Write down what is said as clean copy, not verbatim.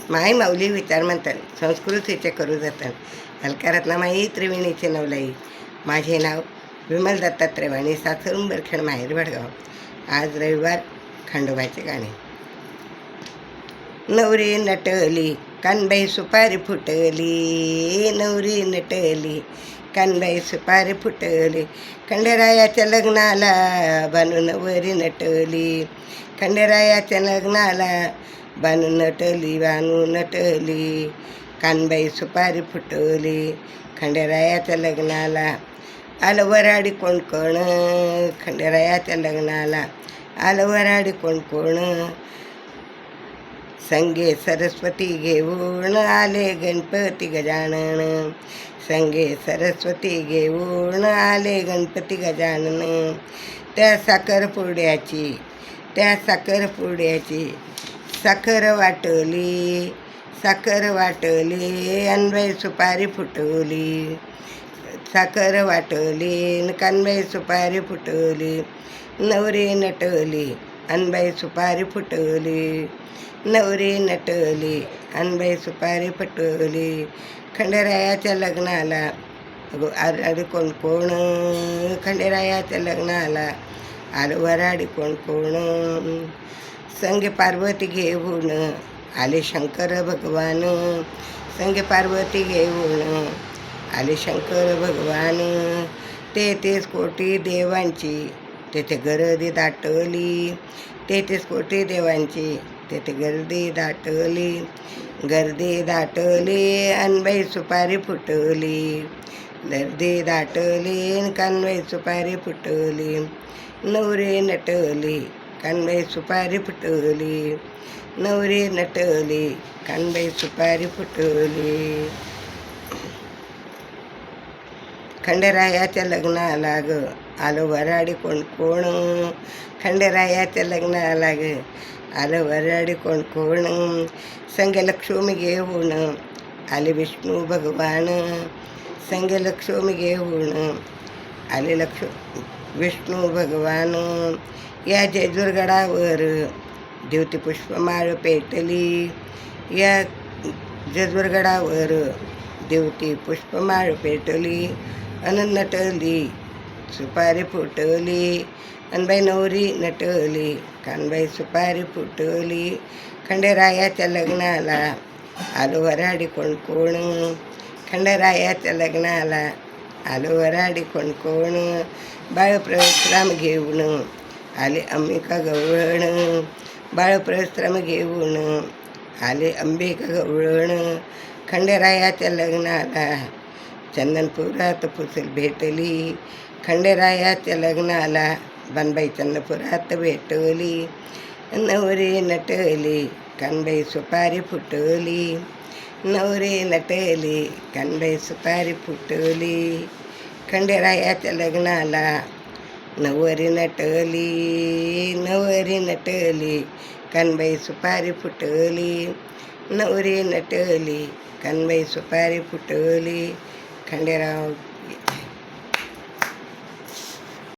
माई माऊली विचार म्हणतात संस्कृतीचे करू जतन अलकारत्नामाई त्रिवेणीचे नवलाई. माझे नाव विमल दत्तात्रय वाणी, सासर उंबरखेड, माहेर वडगाव. आज रविवार. खंडोबाचे गाणे. नवरी नटली कानबाई सुपारी फुटली, नवरी नटली कानबाई सुपारी फुटली. खंडेरायाच्या लग्नाला बानू नवरी नटली, खंडेरायाच्या लग्नाला बानू नटली, बानू नटली कानबाई सुपारी फुटली. खंडेरायाच्या लग्नाला आलं वराडी कोण कोण, खंडेरायाच्या लग्नाला आलं वराडी कोण कोण. संगे सरस्वती घेऊन आले गणपती गजानन, संगे सरस्वती घेऊन आले गणपती गजानन. त्या साखरपुड्याची साखर वाटली, साखर वाटली अनबाई सुपारी फुटली. साखर वाटली कानबाई सुपारी फुटली. नवरी नटली अनबाई सुपारी फुटली, नवरी नटली अनबाई सुपारी फुटली. खंडेरायाच्या लग्नाला आरडी कोण कोण, खंडेरायाच्या लग्नाला आलं वराडी कोण कोण. संगे पार्वती घेऊन आले शंकर भगवान, संगे पार्वती घेऊन आले शंकर भगवान. 33 कोटी देवांची तेथे गर्दी दाटली, 33 कोटी देवांची तेथे गर्दी दाटली. गर्दी दाटली अनबाई सुपारी फुटली, गर्दी दाटली कानबाई सुपारी फुटली. नवरी नटली कानबाई सुपारी फुटली, नवरी नटली कानबाई सुपारी फुटली. खंडेरायाच्या लग्नाला ग आलं वराडी कोण कोण, खंडेरायाच्या लग्नाला ग आलं वराडी कोण कोण. संगे लक्ष्मी घेऊन आले विष्णू भगवान, संगे लक्ष्मी घेऊन आले विष्णू भगवान. या जेजूरगडावर देवती पुष्पमाळ पेटली, या जेजूरगडावर देवती पुष्पमाळ पेटली. नटली सुपारी फुटली अनबाई नवरी नटली कानबाई सुपारी फुटली. खंडेरायाच्या लग्नाला आलं वराडी कोण कोण, खंडेरायाच्या लग्नाला आलं वराडी कोण कोण. बाळप्रश्राम घेऊन आले अंबिका गवळण, बाळप्रश्राम घेऊन आले अंबिका गवळण. खंडेरायाच्या लग्नाला चंदनपुरात पुसल भेटली, खंडेरायाच्या लग्नाला बनबाई चंदनपुरात भेटली. नवरी नटली कानबाई सुपारी फुटली, नवरी नटली कानबाई सुपारी फुटली. खंडेरायाच्या लग्नाला नवरी नटली, नवरी नटली कानबाई सुपारी फुटली, नवरी नटली कानबाई सुपारी फुटली. खंडेराव